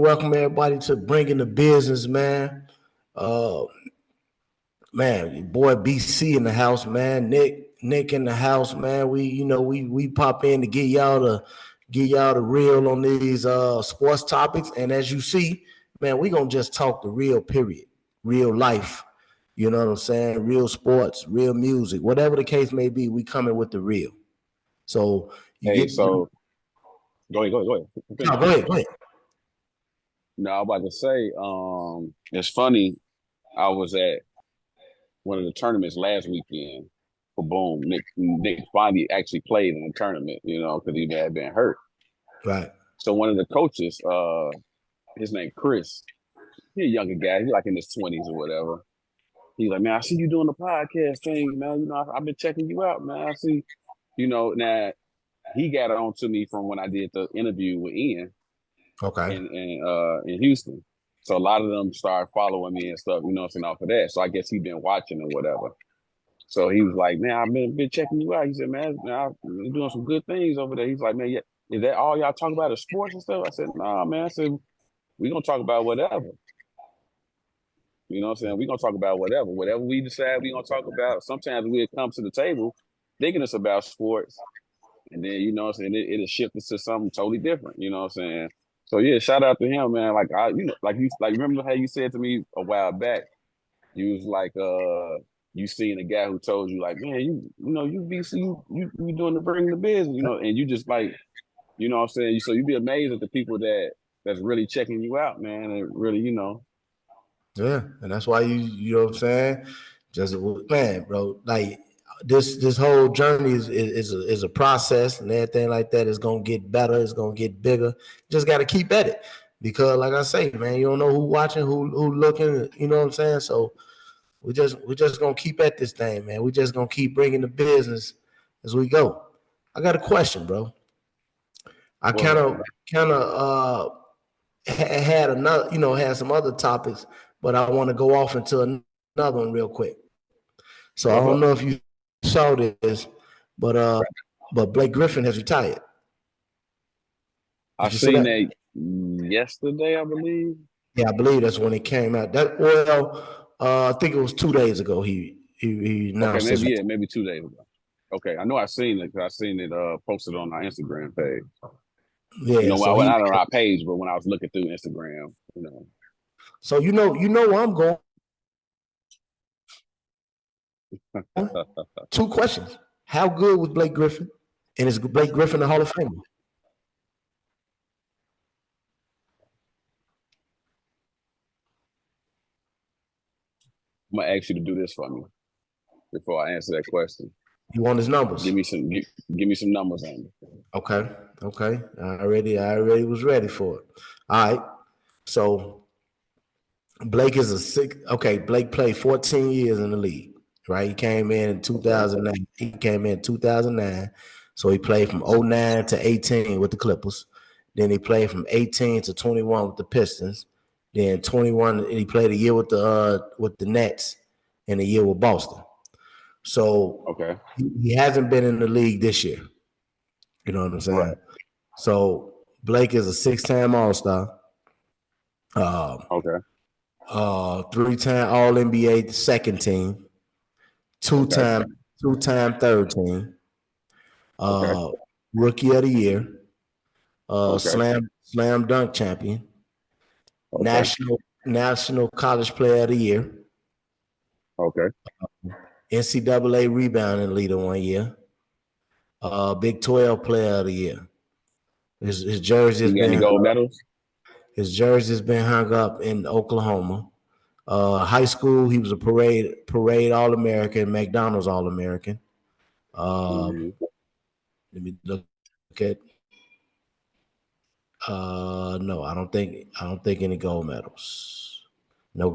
welcome everybody to Bringing the Business, man. Man, your boy BC in the house, man. Nick in the house, man. We pop in to get y'all the real on these sports topics. And as you see, man, we gonna just talk the real period, real life. You know what I'm saying? Real sports, real music, whatever the case may be, we coming with the real. So go ahead. No, go ahead. No, I was about to say, it's funny. I was at one of the tournaments last weekend for Boom. Nick finally actually played in the tournament, because he had been hurt. Right. So one of the coaches, his name Chris, he's a younger guy. He's like in his 20s or whatever. He's like, man, I see you doing the podcast thing, man. I've been checking you out, man. I see, now he got it on to me from when I did the interview with Ian. Okay. In Houston. So a lot of them started following me and stuff, off of that. So I guess he'd been watching or whatever. So he was like, man, I've been checking you out. He said, man, you're doing some good things over there. He's like, man, yeah, is that all y'all talk about is sports and stuff? I said, nah, man. I said, we're going to talk about whatever. You know what I'm saying? We're going to talk about whatever. Whatever we decide we're going to talk about. Sometimes we'll come to the table thinking it's about sports. And then, it'll shift us to something totally different. You know what I'm saying? So yeah, shout out to him, man. Like remember how you said to me a while back, you was like, you seen a guy who told you like, man, you doing the Bringing the Business, and you just like, you know what I'm saying? So you'd be amazed at the people that's really checking you out, man, and really, Yeah, and that's why you know what I'm saying? Just man, bro, like this whole journey is a process, and everything like that is gonna get better, it's gonna get bigger. You just gotta keep at it. Because like I say, man, you don't know who watching, who looking, you know what I'm saying? So we just gonna keep at this thing, man. We just gonna keep bringing the business as we go. I got a question, bro. I kind of had another, had some other topics, but I want to go off into another one real quick. So I don't know if you saw this, but Blake Griffin has retired. I seen that yesterday, I believe. Yeah, I believe that's when it came out. I think it was 2 days ago. He announced. Okay, maybe 2 days ago. Okay, I know I seen it because I seen it posted on our Instagram page. Yeah, so not on our page, but when I was looking through Instagram, So you know where I'm going. 2 questions. How good was Blake Griffin? And is Blake Griffin a Hall of Famer? I'm gonna ask you to do this for me before I answer that question. You want his numbers? Give me some numbers on it. Okay. I already was ready for it. All right. So Blake is Blake played 14 years in the league, right? He came in 2009. He came in 2009. So he played from 09 to 18 with the Clippers. Then he played from 18 to 21 with the Pistons. Then 21, he played a year with the Nets and a year with Boston. So he hasn't been in the league this year. You know what I'm saying? Right. So Blake is a 6-time All-Star. 3-time All-NBA second team. Two-time third team. Rookie of the year. Slam dunk champion. National College Player of the Year. NCAA rebounding leader 1 year. Big 12 Player of the Year. His jersey has been gold medals. His jersey's been hung up in Oklahoma. High school, he was a parade All-American, McDonald's All-American. Let me look at. No, I don't think any gold medals. No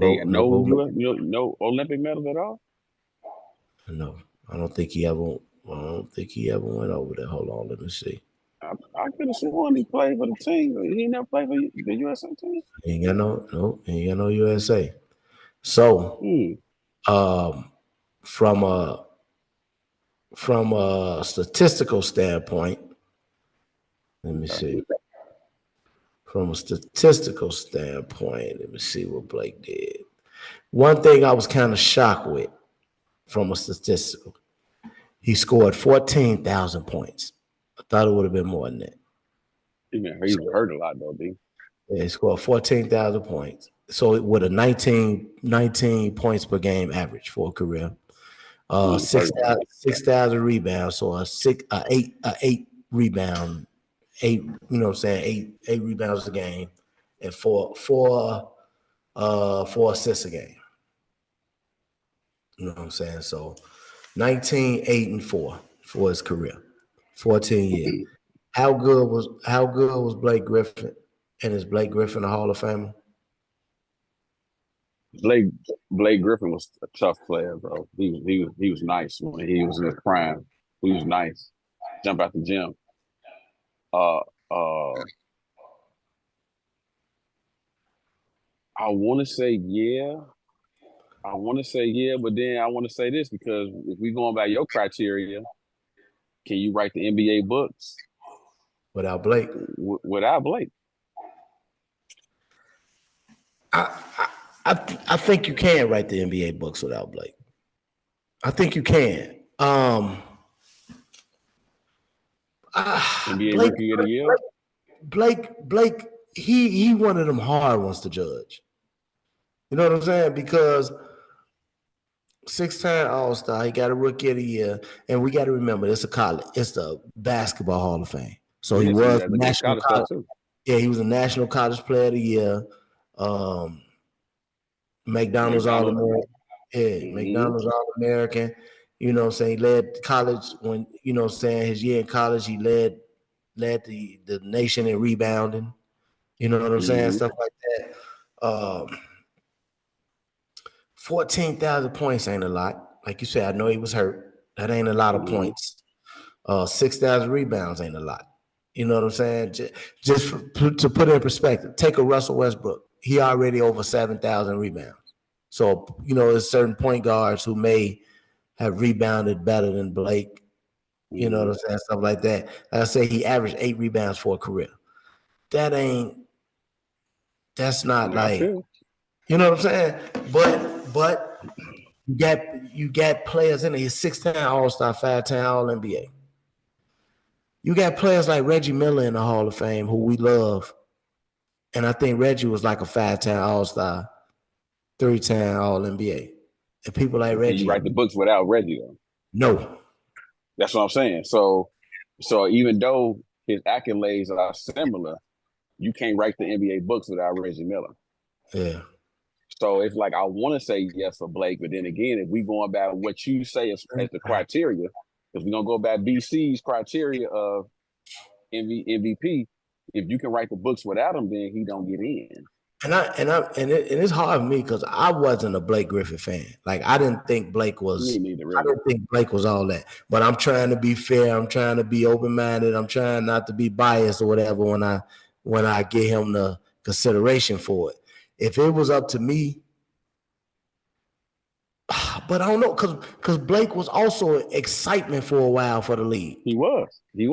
Olympic medals at all. No, I don't think he ever went over there. Hold on, let me see. I could have sworn he played for the team. He never played for the USA team. He ain't got no USA. So, from a statistical standpoint, let me see. From a statistical standpoint, let me see what Blake did. One thing I was kind of shocked with from a statistical, he scored 14,000 points. I thought it would have been more than that. He was hurt a lot though, D. Yeah, he scored 14,000 points. So with a 19 points per game average for a career. 6,000 rebounds, so eight rebound, eight, you know what I'm saying, eight rebounds a game, and four assists a game. You know what I'm saying? So 19, 8, and 4 for his career. 14 years. How good was Blake Griffin? And is Blake Griffin a Hall of Famer? Blake Griffin was a tough player, bro. He was nice when he was in his prime. He was nice. Jump out the gym. Uh I want to say yeah. But then I want to say this because if we going by your criteria, can you write the NBA books Without Blake? Without Blake? I think you can write the NBA books without Blake. I think you can. NBA Rookie of the Year. Blake, he one of them hard ones to judge. You know what I'm saying? Because 6-time All-Star, he got a Rookie of the Year, and we got to remember it's the Basketball Hall of Fame. So he was national college. Yeah, he was a National College Player of the Year. McDonald's All-American. Yeah, McDonald's All-American. You know what I'm saying? He led college when, you know what I'm saying, his year in college, he led the nation in rebounding. You know what I'm saying? Stuff like that. 14,000 points ain't a lot. Like you said, I know he was hurt. That ain't a lot of points. 6,000 rebounds ain't a lot. You know what I'm saying? Just to put it in perspective, take a Russell Westbrook. He already over 7,000 rebounds. So, you know, there's certain point guards who may have rebounded better than Blake. You know what I'm saying? Stuff like that. Like I say, he averaged 8 rebounds for a career. That's not like, you know what I'm saying? But you got players in there. He's 6-time All-Star, 5-time All-NBA. You got players like Reggie Miller in the Hall of Fame who we love. And I think Reggie was like a 5-time All-Star, 3-time All-NBA. And people like Reggie. Can you write the books without Reggie, though? No. That's what I'm saying. So even though his accolades are similar, you can't write the NBA books without Reggie Miller. Yeah. So it's like I want to say yes for Blake, but then again, if we going by what you say as the criteria, if we're gonna go by BC's criteria of MVP, if you can write the books without him, then he don't get in. And it's hard for me because I wasn't a Blake Griffin fan. Like I didn't think Blake was. Me neither, really. I didn't think Blake was all that. But I'm trying to be fair. I'm trying to be open minded. I'm trying not to be biased or whatever when I give him the consideration for it. If it was up to me, but I don't know because Blake was also excitement for a while for the league. He was. You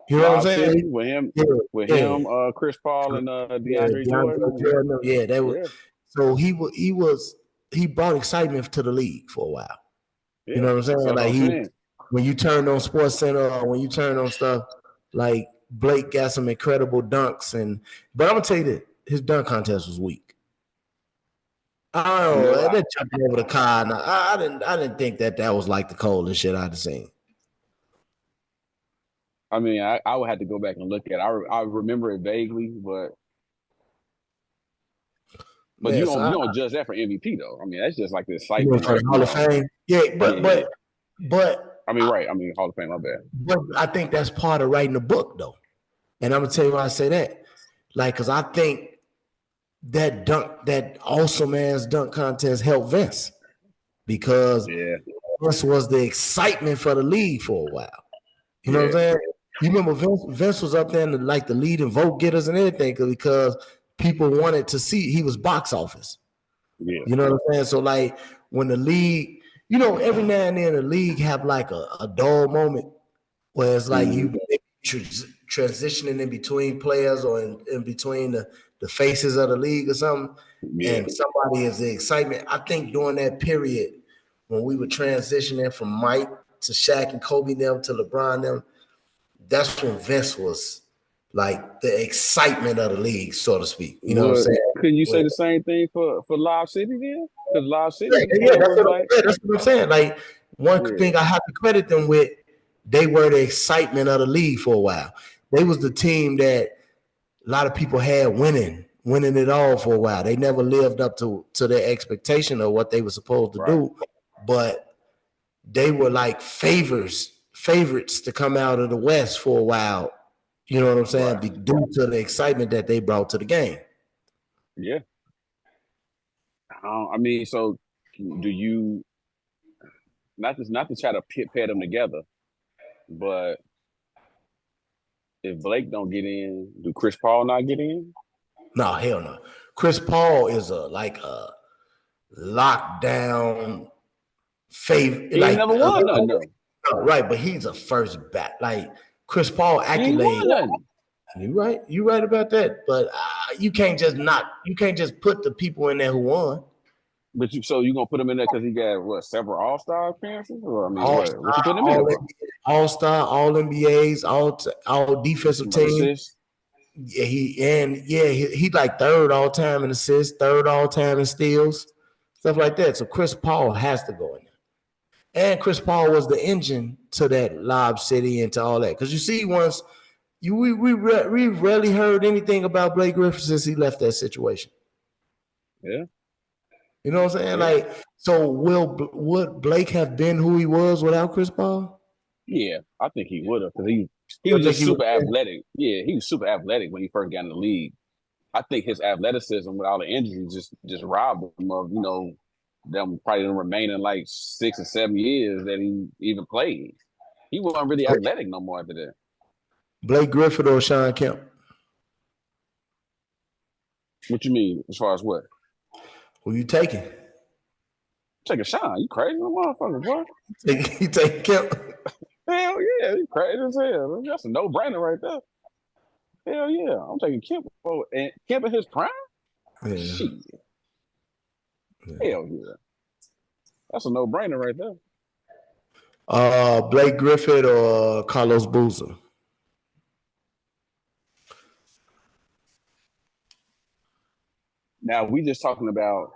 know what I'm saying? City, with him, Chris Paul and DeAndre Jordan. Yeah, that was. So he brought excitement to the league for a while. You know what I'm saying? Like when you turned on Sports Center or when you turned on stuff, like Blake got some incredible dunks but I'm gonna tell you this, his dunk contest was weak. Oh, they're jumping over the car. Now, I didn't think that was like the coldest shit I'd seen. I mean, I would have to go back and look at it. I remember it vaguely, but you don't judge that for MVP though. I mean, that's just like the excitement. For Hall of Fame. Yeah, but I mean, right. I mean, Hall of Fame, my bad. But I think that's part of writing a book though. And I'm gonna tell you why I say that. Like, cause I think that awesome ass dunk contest helped Vince because Vince was the excitement for the league for a while. You know what I'm saying? You remember Vince was up there in the lead and vote getters and everything because people wanted to see he was box office. Yeah. You know what I'm saying? So like when the league, you know, every now and then the league have like a dull moment where it's like transitioning in between players or in between the faces of the league or something, Yeah. and somebody is the excitement. I think during that period when we were transitioning from Mike to Shaq and Kobe them to LeBron them, that's when Vince was like the excitement of the league, so to speak. You know what I'm Would saying? Couldn't you say With, the same thing for Live City then? Because Live yeah, City yeah, kind of was like, that's what I'm saying. Like one yeah, thing I have to credit them with, they were the excitement of the league for a while. They was the team that a lot of people had winning it all for a while. They never lived up to their expectation of what they were supposed to right, do, but they were like favorites to come out of the West for a while. You know what I'm saying? right, Due to the excitement that they brought to the game. yeah. I mean, so do you not to try to pair them together, but if Blake don't get in, do Chris Paul not get in? No, hell no. Chris Paul is a lockdown favorite, He ain't like never won nothing though. right, but he's a first bat. Like Chris Paul He ain't accolade. won nothing. You right about that. But you can't just put the people in there who won. But you gonna put him in there because he got what, several All-Star appearances? Or I mean, All what star, you putting him in there for? all star, all NBAs, all defensive team. Assists? Yeah, he like third all time in assists, third all time in steals, stuff like that. So Chris Paul has to go in there. And Chris Paul was the engine to that Lob City and to all that. Because you see, once we rarely heard anything about Blake Griffin since he left that situation. Yeah. You know what I'm saying? Yeah. Like, so would Blake have been who he was without Chris Paul? Yeah, I think he would have because he You was don't think just he would? super athletic. Yeah, he was super athletic when he first got in the league. I think his athleticism with all the injuries just robbed him of, them probably remaining like 6 or 7 years that he even played. He wasn't really athletic no more after that. Blake Griffin or Sean Kemp? What you mean as far as what? Who you taking? Take a shot. You crazy motherfucker, boy. You take Kemp? Hell yeah, you crazy as hell. That's a no-brainer right there. Hell yeah, I'm taking Kemp. And Kemp in his prime? Yeah. Shit. Hell yeah. That's a no-brainer right there. Blake Griffin or Carlos Boozer? Now we just talking about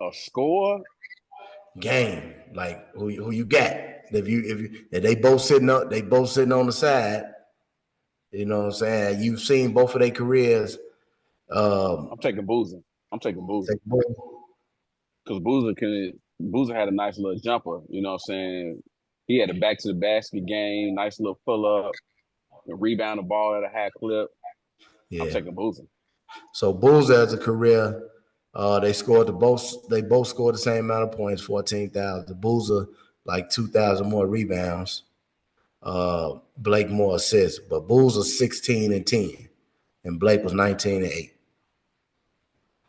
a score game, like who you got. If they both sitting on the side, you know what I'm saying? You've seen both of their careers. I'm taking Boozer. Because Boozer had a nice little jumper, you know what I'm saying? He had a back to the basket game, nice little pull up, rebound the ball at a high clip. Yeah. I'm taking Boozer. So Boozer as a career, they both scored the same amount of points, 14,000. Boozer like 2,000 more rebounds. Blake more assists, but Boozer 16 and 10, and Blake was 19 and 8.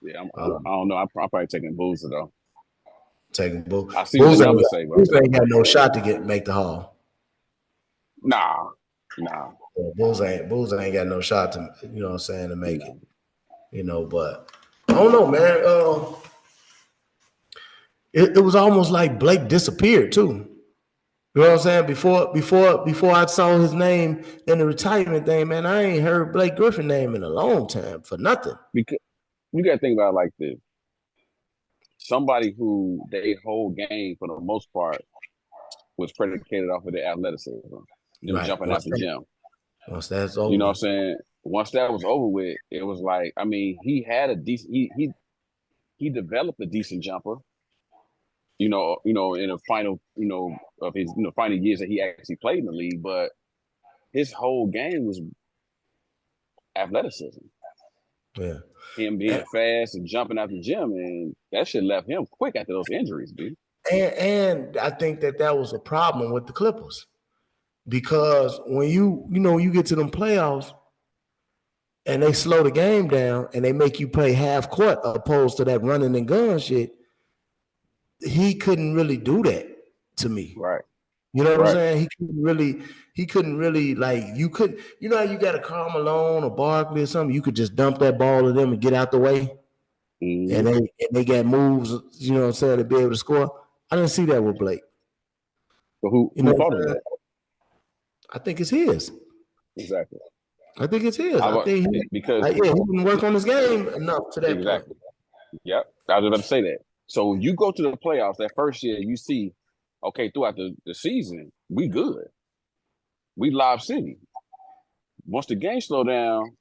Yeah, I don't know. I'm probably taking Boozer though. Taking Boozer. I see what the numbers say, bro. Boozer ain't got no shot to make the Hall. Nah. Boozer ain't got no shot to, you know what I'm saying, to make it. You know, but I don't know, man. It was almost like Blake disappeared too. You know what I'm saying? Before I saw his name in the retirement thing, man, I ain't heard Blake Griffin name in a long time for nothing. Because you got to think about it like this. Somebody who their whole game, for the most part, was predicated off of their athleticism. Jumping out the gym. Once that's over. You know what I'm saying? Once that was over with, it was like, I mean, he had a decent, he developed a decent jumper. In the final, of his final years that he actually played in the league, but his whole game was athleticism. Yeah. Him being fast and jumping out the gym, and that shit left him quick after those injuries, dude. And I think that was a problem with the Clippers, because when you get to them playoffs and they slow the game down and they make you play half court opposed to that running and gun shit, he couldn't really do that to me. Right. You know what I'm Right. saying? He couldn't really like you could you know how you got a Karl Malone or Barkley or something, you could just dump that ball to them and get out the way Mm-hmm. and they got moves, you know what I'm saying, to be able to score. I didn't see that with Blake. But who You know who what fault I'm is saying? that? I think it's his. Exactly. I think it's his. I think Because yeah, he didn't work on his game enough to that point. exactly. Yep. I was about to say that. So you go to the playoffs that first year, you see, okay, throughout the season, we good. We live city. Once the game slow down,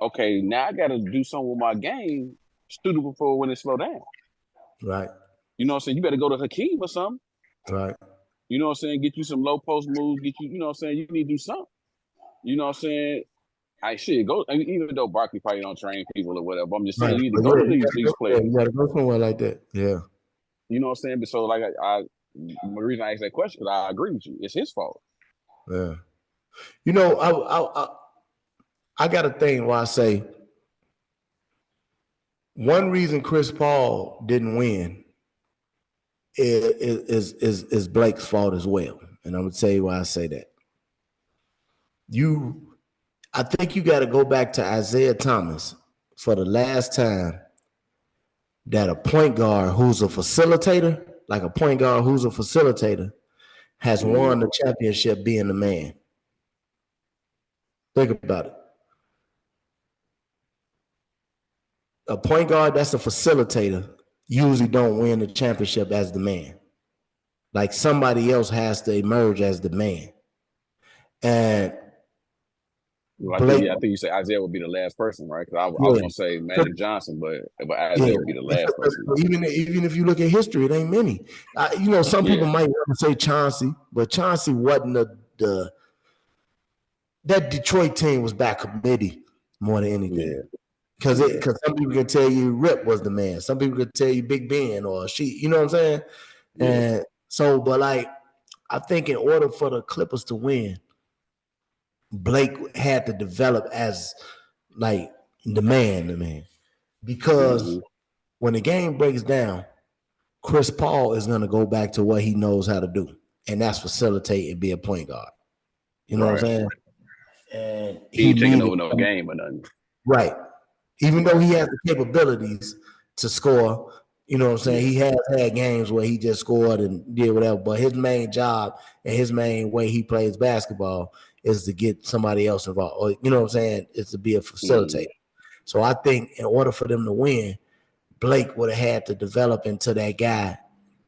okay, now I gotta do something with my game suitable for when it slow down. Right, You know what I'm saying? You better go to Hakeem or something. right. You know what I'm saying? Get you some low post moves, get you, you know what I'm saying? You need to do something. You know what I'm saying? I shit go. I mean, even though Barkley probably don't train people or whatever, I'm just saying Right. you need to But go yeah, to these you players. gotta go somewhere like that. Yeah. You know what I'm saying? But so like the reason I asked that question because I agree with you. It's his fault. Yeah. You know, I got a thing where I say one reason Chris Paul didn't win is Blake's fault as well. And I'm gonna tell you why I say that. I think you got to go back to Isaiah Thomas for the last time that a point guard who's a facilitator, like a point guard who's a facilitator, has Mm-hmm. won the championship being the man. Think about it. A point guard that's a facilitator usually don't win the championship as the man. Like somebody else has to emerge as the man. And Well, Blake, I think you say Isaiah would be the last person, right? Because I was yeah, gonna say Magic Johnson, but yeah. Isaiah would be the last person. Even if you look at history, it ain't many. You know, some people Yeah, might want to say Chauncey, but Chauncey wasn't the that Detroit team was back committee more than anything. yeah, yeah. Because some people can tell you Rip was the man. Some people could tell you Big Ben or she, you know what I'm saying? Yeah, And so, but like, I think in order for the Clippers to win, Blake had to develop as like the man. Because mm-hmm. when the game breaks down, Chris Paul is going to go back to what he knows how to do, and that's facilitate and be a point guard. You know what Right. I'm saying? And He he ain't taking needed over no game or nothing. right. Even though Right. he has the capabilities to score, you know what I'm saying? Yeah. He has had games where he just scored and did whatever, but his main job and his main way he plays basketball is to get somebody else involved. Or, you know what I'm saying? Is to be a Mm-hmm. facilitator. So I think in order for them to win, Blake would have had to develop into that guy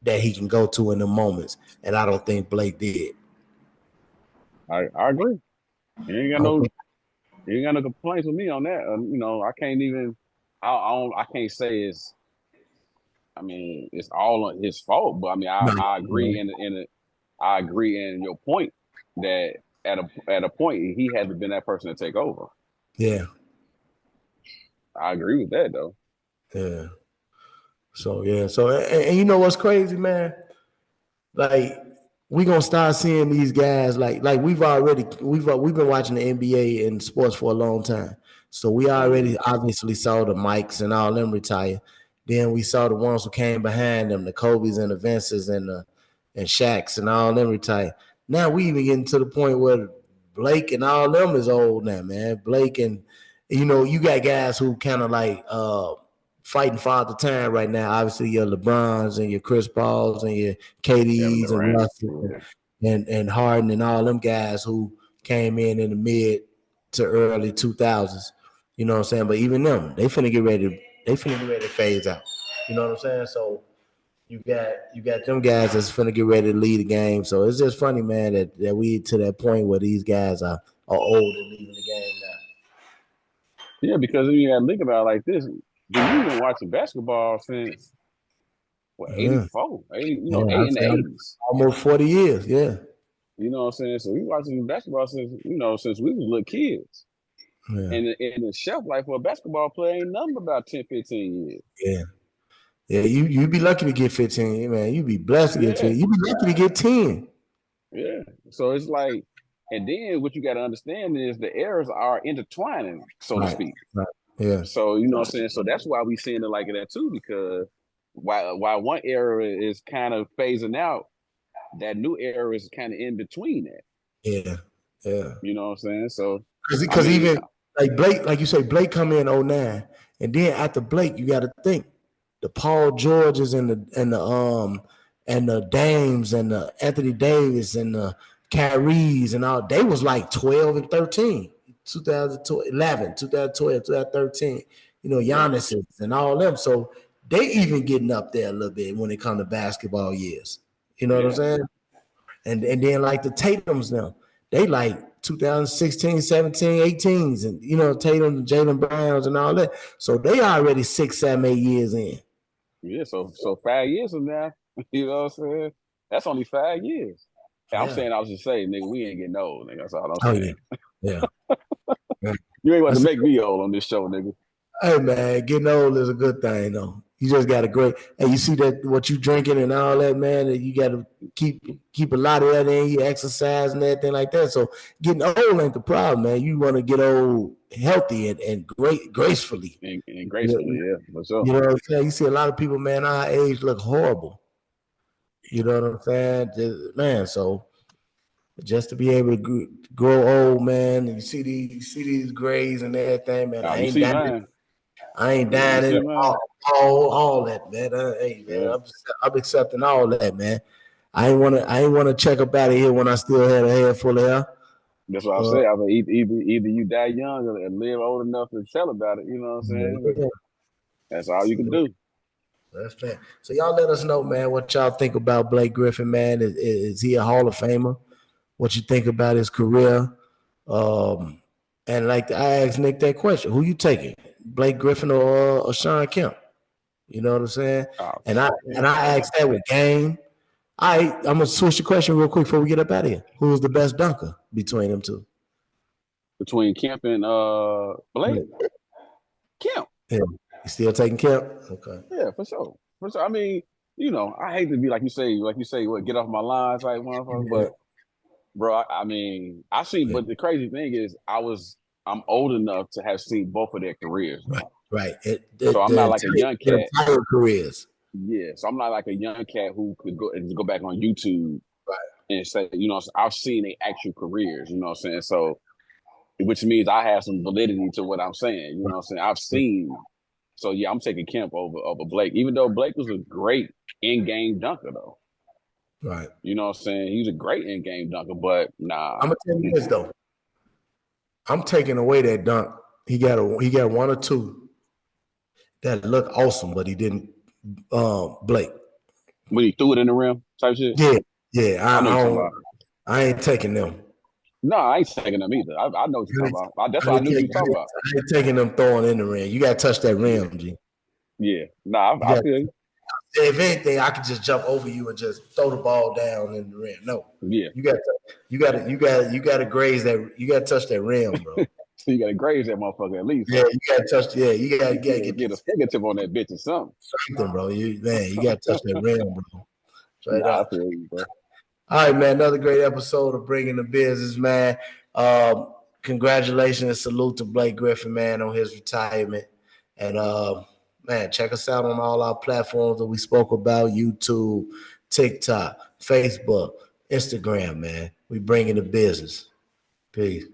that he can go to in the moments. And I don't think Blake did. I agree. You ain't I got don't no think, you ain't got no complaints with me on that. You know, I can't even. I can't say it's. I mean, it's all his fault, but I mean, no, I no. agree I agree in your point that at a point he had to been that person to take over. Yeah, I agree with that though. yeah. So yeah. So and you know what's crazy, man? Like we gonna start seeing these guys like we've been watching the NBA and sports for a long time. So we Mm-hmm. already obviously saw the Mikes and all them retire. Then we saw the ones who came behind them, the Kobe's and the Vinces and Shaqs and all them retire. Now we even getting to the point where Blake and all them is old now, man. Blake and you know, you got guys who kind of like fighting Father Time right now. Obviously, your LeBrons and your Chris Pauls and your Kevin KDs and Durant. Russell Yeah. and Harden and all them guys who came in the mid to early 2000s. You know what I'm saying? But even them, they finna get ready. They finna get ready to phase out. You know what I'm saying? So you got them guys that's finna get ready to lead the game. So it's just funny, man, that we to that point where these guys are old and leaving the game now. Yeah, because you got to think about it like this. Dude, we've been watching basketball since what Yeah, 84, 80, you yeah, know, I'd in the say 80s. almost 40 years. Yeah, You know what I'm saying? So we watching basketball since since we was little kids. yeah, And the shelf life for a basketball player ain't nothing but about 10, 15 years. yeah. Yeah, you be lucky to get 15, man. You be blessed to get Yeah, 15. You be lucky to get 10. yeah. So it's like, and then what you got to understand is the eras are intertwining, so to Right, speak. right. Yeah, So you know what I'm saying. So that's why we seeing it like that too, because while one era is kind of phasing out, that new era is kind of in between that. Yeah. You know what I'm saying? So I Because mean, even like Blake, like you say, Blake come in 09, and then after Blake, you got to think the Paul Georges and the Dames and the Anthony Davis and the Kyries and all, they was like 12 and 13, 2011, 2012, 2013, Giannis and all them. So they even getting up there a little bit when it comes to basketball years. You know what I'm saying? And then like the Tatums now, they like 2016, 17, 18s, and Tatum, Jalen Browns, and all that. So they already 6, 7, 8 years in. yeah. So 5 years from now, you know what I'm saying? That's only 5 years. And I'm Yeah. saying I was just saying, nigga, we ain't getting old, nigga. That's all I'm Oh saying. yeah. Yeah. You ain't about to That's, make me old on this show, nigga. hey man, getting old is a good thing though. You just got a great, and you see that what you drinking and all that, man. That you got to keep a lot of that in. You exercise and everything like that. So getting old ain't the problem, man. You want to get old healthy and gracefully. And You know, gracefully, yeah, for sure. you know what I'm saying? You see a lot of people, man, our age look horrible. You know what I'm saying? Man, so just to be able to grow old, man, and you see these grays and everything, man. Oh, you see mine. I ain't Yeah, you dying in see mine. all that, man. Hey, man, Yeah. I'm accepting all that, man. I ain't wanna check up out of here when I still had a head full of hair. That's what I Uh, say. I mean, either you die young and live old enough to tell about it. You know what I'm saying? yeah, That's all you can do. that's fair. So y'all let us know, man, what y'all think about Blake Griffin, man. Is he a Hall of Famer? What you think about his career? Um, and like I asked Nick that question, who you taking, Blake Griffin or Sean Kemp? You know what I'm saying? Oh, And I asked that with game. I'm gonna switch the question real quick before we get up out of here. Who's the best dunker between them two? between Kemp and Blake, Kemp. Yeah, you still taking Kemp? Okay. Yeah, for sure. For sure. I mean, I hate to be like you say, what, get off my line type motherfucker, but bro, I mean, I seen, Yeah, but the crazy thing is, I'm old enough to have seen both of their careers, right, though. right. So I'm not like a young The cat. entire careers. Yeah, so I'm not like a young cat who could go back on YouTube Right. and say, I've seen their actual careers. You know what I'm saying? So, which means I have some validity to what I'm saying. You know what I'm saying? I've seen. So yeah, I'm taking Kemp over Blake, even though Blake was a great in-game dunker, though. Right. You know what I'm saying? He's a great in-game dunker, but nah. I'm gonna tell you this though. I'm taking away that dunk. He got one or two that look awesome, but he didn't. Blake. When he threw it in the rim type shit. Yeah, yeah. I know I you're talking don't. about. I ain't taking them. No, I ain't taking them either. I know what you're talking about. That's I what I ain't, knew you were talking about. I ain't taking them throwing in the ring. You got to touch that Yeah, rim, G. yeah. Nah, You I got. feel you. If anything, I could just jump over you and just throw the ball down in the rim. No, Yeah. you got to graze that. You got to touch that rim, bro. So you got to graze that motherfucker at least, Yeah, huh? you got to touch. Yeah, you got to get Get a fingertip on that bitch or something. something, bro. You got to touch that rim, bro. Straight Nah, I up. feel you, bro. All right, man. Another great episode of Bringing the Business, man. Congratulations and salute to Blake Griffin, man, on his retirement. And man, check us out on all our platforms that we spoke about: YouTube, TikTok, Facebook, Instagram. Man, we bringing the business. Peace.